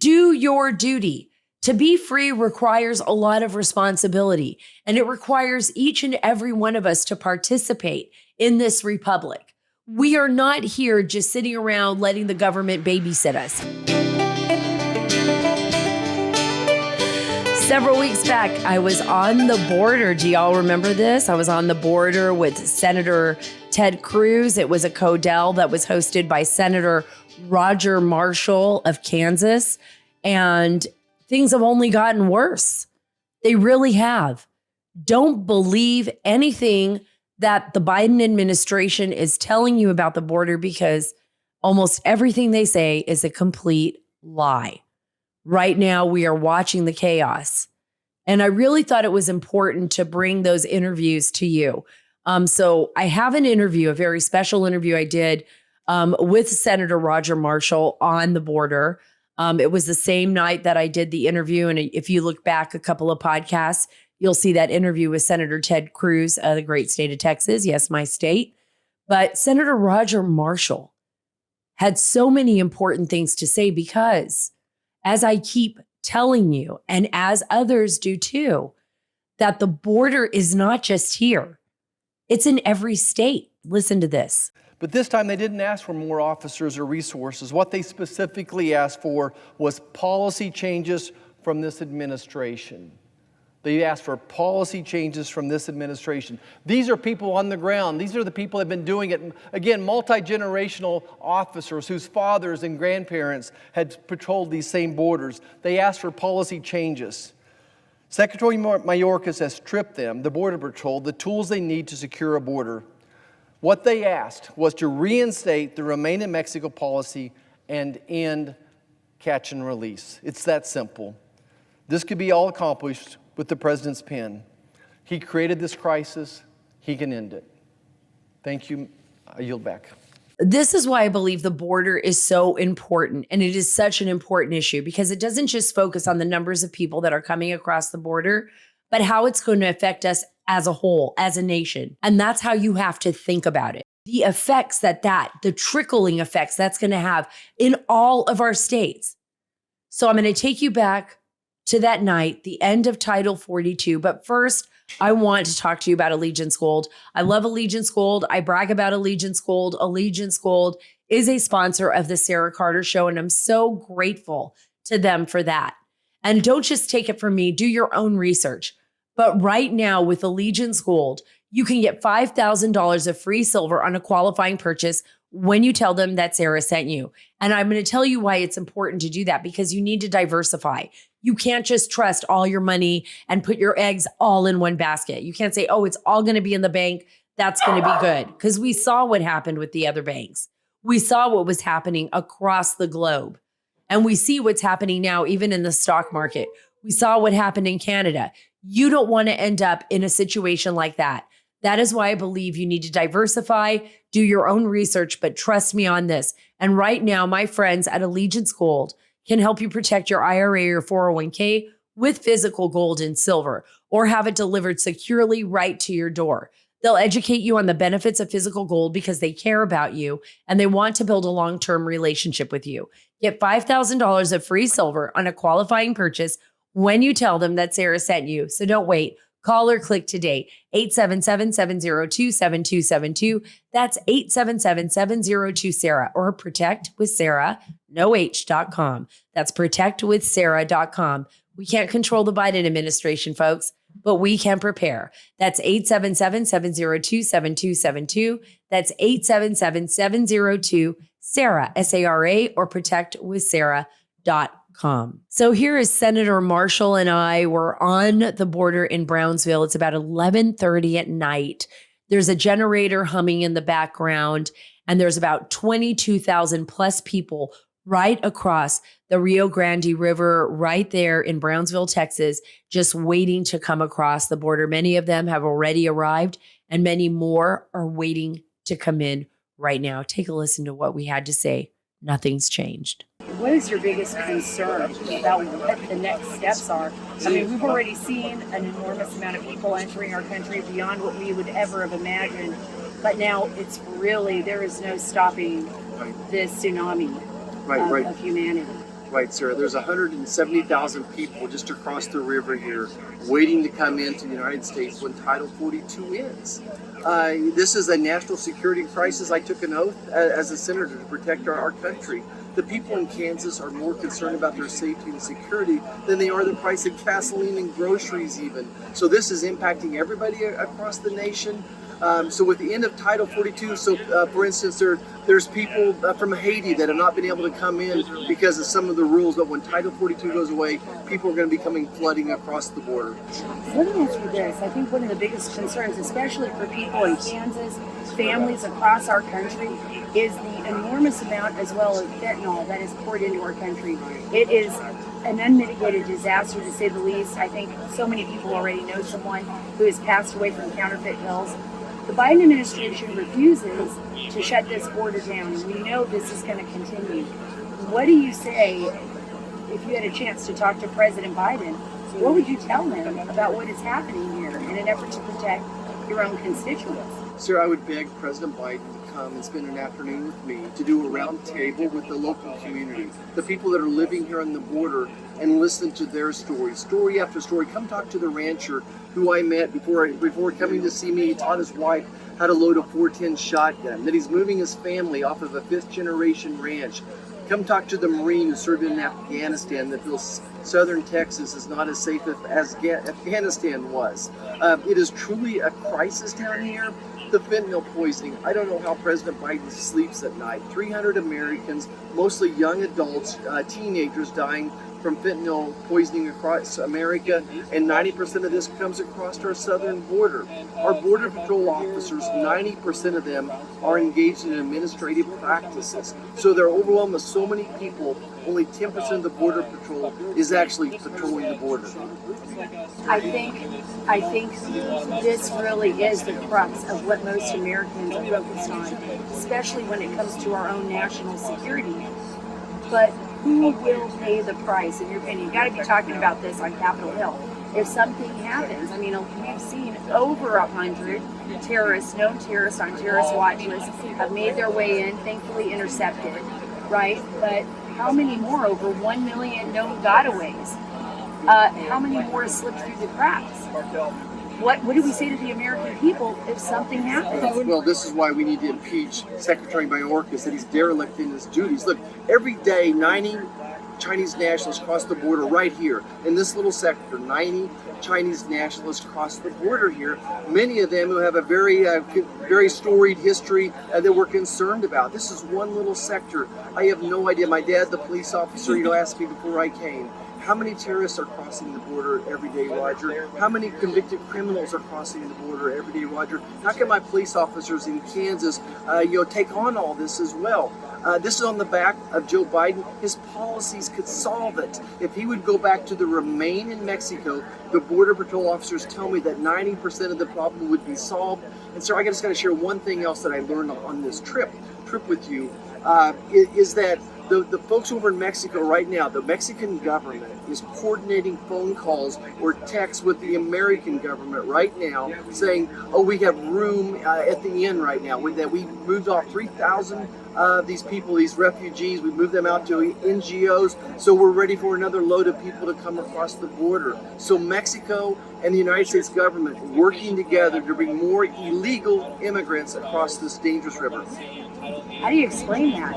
Do your duty. To be free requires a lot of responsibility, and it requires each and every one of us to participate in this republic. We are not here just sitting around letting the government babysit us. Several weeks back, I was on the border. Do y'all remember this? I was on the border with Senator Ted Cruz. It was a Codell that was hosted by Senator Roger Marshall of Kansas. And things have only gotten worse. They really have. Don't believe anything that the Biden administration is telling you about the border, because almost everything they say is a complete lie. Right now, we are watching the chaos. And I really thought it was important to bring those interviews to you. So I have an interview, a very special interview I did with Senator Roger Marshall on the border. It was the same night that I did the interview. And if you look back a couple of podcasts, you'll see that interview with Senator Ted Cruz of the great state of Texas. Yes, my state. But Senator Roger Marshall had so many important things to say, because as I keep telling you, and as others do too, that the border is not just here. It's in every state. Listen to this. But this time they didn't ask for more officers or resources. What they specifically asked for was policy changes from this administration. They asked for policy changes from this administration. These are people on the ground. These are the people that have been doing it. Again, multi-generational officers whose fathers and grandparents had patrolled these same borders. They asked for policy changes. Secretary Mayorkas has stripped them, the Border Patrol, the tools they need to secure a border. What they asked was to reinstate the Remain in Mexico policy and end catch and release. It's that simple. This could be all accomplished with the president's pen. He created this crisis. He can end it. Thank you. I yield back. This is why I believe the border is so important, and it is such an important issue, because it doesn't just focus on the numbers of people that are coming across the border, but how it's going to affect us as a whole, as a nation. And that's how you have to think about it. The effects the trickling effects that's going to have in all of our states. So I'm going to take you back to that night, the end of Title 42. But first, I want to talk to you about Allegiance Gold. I love Allegiance Gold. I brag about Allegiance Gold. Allegiance Gold is a sponsor of the Sara Carter Show, and I'm so grateful to them for that. And don't just take it from me, do your own research. But right now with Allegiance Gold, you can get $5,000 of free silver on a qualifying purchase when you tell them that Sara sent you. And I'm going to tell you why it's important to do that, because you need to diversify. You can't just trust all your money and put your eggs all in one basket. You can't say, oh, it's all going to be in the bank. That's going to be good. Because we saw what happened with the other banks. We saw what was happening across the globe. And we see what's happening now, even in the stock market. We saw what happened in Canada. You don't want to end up in a situation like that. That is why I believe you need to diversify, do your own research, but trust me on this. And right now, my friends at Allegiance Gold can help you protect your IRA or 401k with physical gold and silver, or have it delivered securely right to your door. They'll educate you on the benefits of physical gold because they care about you and they want to build a long-term relationship with you. Get $5,000 of free silver on a qualifying purchase when you tell them that Sara sent you. So don't wait. Call or click today, 877-702-7272. That's 877-702-SARA, or protectwithsara, noh.com. That's protectwithsara.com. We can't control the Biden administration, folks, but we can prepare. That's 877-702-7272. That's 877-702-SARA, S-A-R-A, or protectwithsara.com. So here is Senator Marshall and I were on the border in Brownsville. It's about 11:30 at night. There's a generator humming in the background, and there's about 22,000 plus people right across the Rio Grande River, right there in Brownsville, Texas, just waiting to come across the border. Many of them have already arrived, and many more are waiting to come in right now. Take a listen to what we had to say. Nothing's changed. What is your biggest concern about what the next steps are? I mean, we've already seen an enormous amount of people entering our country beyond what we would ever have imagined. But now it's really, there is no stopping this tsunami of humanity. right, Sarah. There's 170,000 people just across the river here waiting to come into the United States when Title 42 ends. This is a national security crisis. I took an oath as a senator to protect our country. The people in Kansas are more concerned about their safety and security than they are the price of gasoline and groceries even. So this is impacting everybody across the nation. So with the end of Title 42, for instance, there's people from Haiti that have not been able to come in because of some of the rules, but when Title 42 goes away, people are going to be coming flooding across the border. Let me ask you this. I think one of the biggest concerns, especially for people in Kansas, families across our country, is the enormous amount as well of fentanyl that is poured into our country. It is an unmitigated disaster, to say the least. I think so many people already know someone who has passed away from counterfeit pills. The Biden administration refuses to shut this border down, and we know this is going to continue. What do you say if you had a chance to talk to President Biden? What would you tell him about what is happening here in an effort to protect your own constituents? Sir, I would beg President Biden to come and spend an afternoon with me to do a round table with the local community, the people that are living here on the border, and listen to their stories, story after story. Come talk to the rancher who I met before coming to see me. He taught his wife how to load a 410 shotgun, that he's moving his family off of a 5th generation ranch. Come talk to the Marine who served in Afghanistan that feels southern Texas is not as safe as Afghanistan was. It is truly a crisis down here. The fentanyl poisoning, I don't know how President Biden sleeps at night. 300 Americans, mostly young adults, teenagers dying from fentanyl poisoning across America, and 90% of this comes across our southern border. Our Border Patrol officers, 90% of them are engaged in administrative practices. So they're overwhelmed with so many people, only 10% of the Border Patrol is actually patrolling the border. I think this really is the crux of what most Americans are focused on, especially when it comes to our own national security. But who will pay the price, in your opinion? You've got to be talking about this on Capitol Hill. If something happens, I mean, we've seen over 100 terrorists, known terrorists on terrorist watch lists, have made their way in, thankfully intercepted, right? But how many more? Over 1 million known gotaways. How many more slipped through the cracks? What do we say to the American people if something happens? Well, this is why we need to impeach Secretary Mayorkas, that he's derelict in his duties. Look, every day 90 Chinese nationalists cross the border right here in this little sector. 90 Chinese nationalists cross the border here. Many of them who have a very storied history that we're concerned about. This is one little sector. I have no idea. My dad, the police officer, asked me before I came, how many terrorists are crossing the border every day, Roger? How many convicted criminals are crossing the border every day, Roger? How can my police officers in Kansas, take on all this as well? This is on the back of Joe Biden. His policies could solve it. If he would go back to the Remain in Mexico, the Border Patrol officers tell me that 90% of the problem would be solved. And so I just got to share one thing else that I learned on this trip with you, is that the folks over in Mexico right now, the Mexican government is coordinating phone calls or texts with the American government right now saying, oh, we have room at the inn right now. We moved off 3,000 of these people, these refugees. We moved them out to NGOs. So we're ready for another load of people to come across the border. So Mexico and the United States government working together to bring more illegal immigrants across this dangerous river. How do you explain that?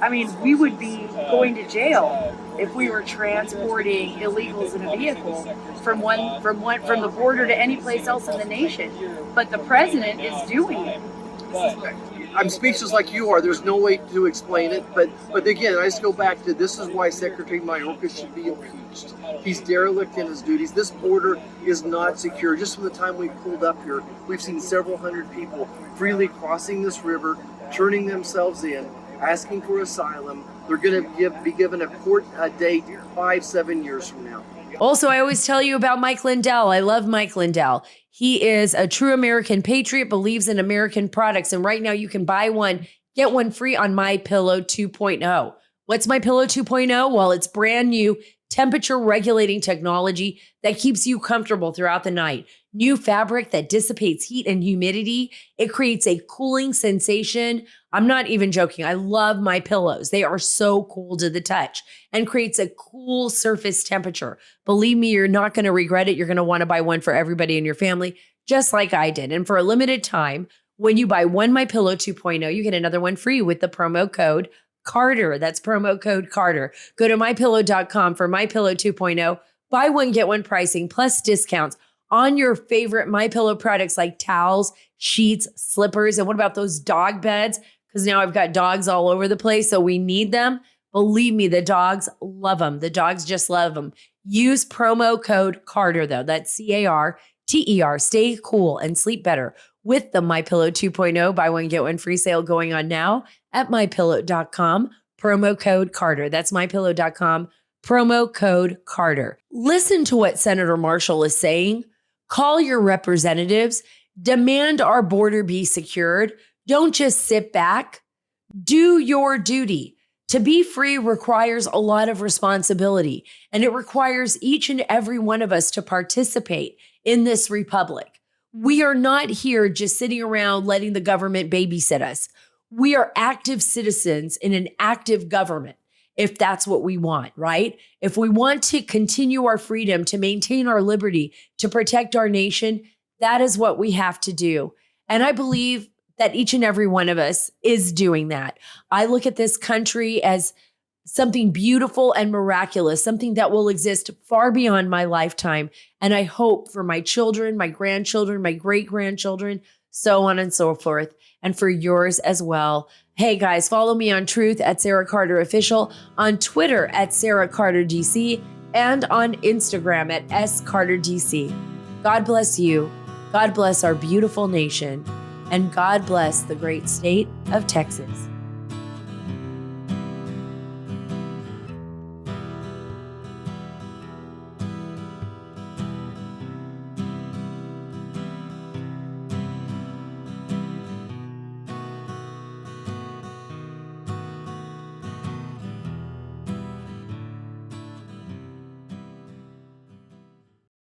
I mean, we would be going to jail if we were transporting illegals in a vehicle from the border to any place else in the nation. But the president is doing it. I'm speechless like you are. There's no way to explain it. But again, I just go back to this is why Secretary Mayorkas should be impeached. He's derelict in his duties. This border is not secure. Just from the time we pulled up here, we've seen several hundred people freely crossing this river, turning themselves in, asking for asylum. They're going to be given a court date 5-7 years from now. Also, I always tell you about Mike Lindell. I love Mike Lindell. He is a true American patriot, believes in American products. And right now you can buy one, get one free on My Pillow 2.0. What's My Pillow 2.0? Well, it's brand new, temperature regulating technology that keeps you comfortable throughout the night, new fabric that dissipates heat and humidity. It creates a cooling sensation. I'm not even joking. I love my pillows. They are so cool to the touch and creates a cool surface temperature. Believe me, you're not going to regret it. You're going to want to buy one for everybody in your family, just like I did. And for a limited time, when you buy one MyPillow 2.0, you get another one free with the promo code Carter. That's promo code Carter. Go to mypillow.com for MyPillow 2.0. Buy one, get one pricing plus discounts on your favorite MyPillow products like towels, sheets, slippers. And what about those dog beds? Because now I've got dogs all over the place, so we need them. Believe me, the dogs love them. The dogs just love them. Use promo code Carter, though. That's CARTER. Stay cool and sleep better with the MyPillow 2.0 buy one, get one free sale going on now at mypillow.com. Promo code Carter. That's mypillow.com. Promo code Carter. Listen to what Senator Marshall is saying. Call your representatives. Demand our border be secured. Don't just sit back. Do your duty. To be free requires a lot of responsibility, and it requires each and every one of us to participate in this republic. We are not here just sitting around letting the government babysit us. We are active citizens in an active government, if that's what we want, right? If we want to continue our freedom, to maintain our liberty, to protect our nation, that is what we have to do. And I believe that each and every one of us is doing that. I look at this country as something beautiful and miraculous, something that will exist far beyond my lifetime. And I hope for my children, my grandchildren, my great-grandchildren, so on and so forth, and for yours as well. Hey guys, follow me on Truth at Sarah Carter Official, on Twitter at Sarah Carter DC, and on Instagram at SCarterDC. God bless you. God bless our beautiful nation. And God bless the great state of Texas.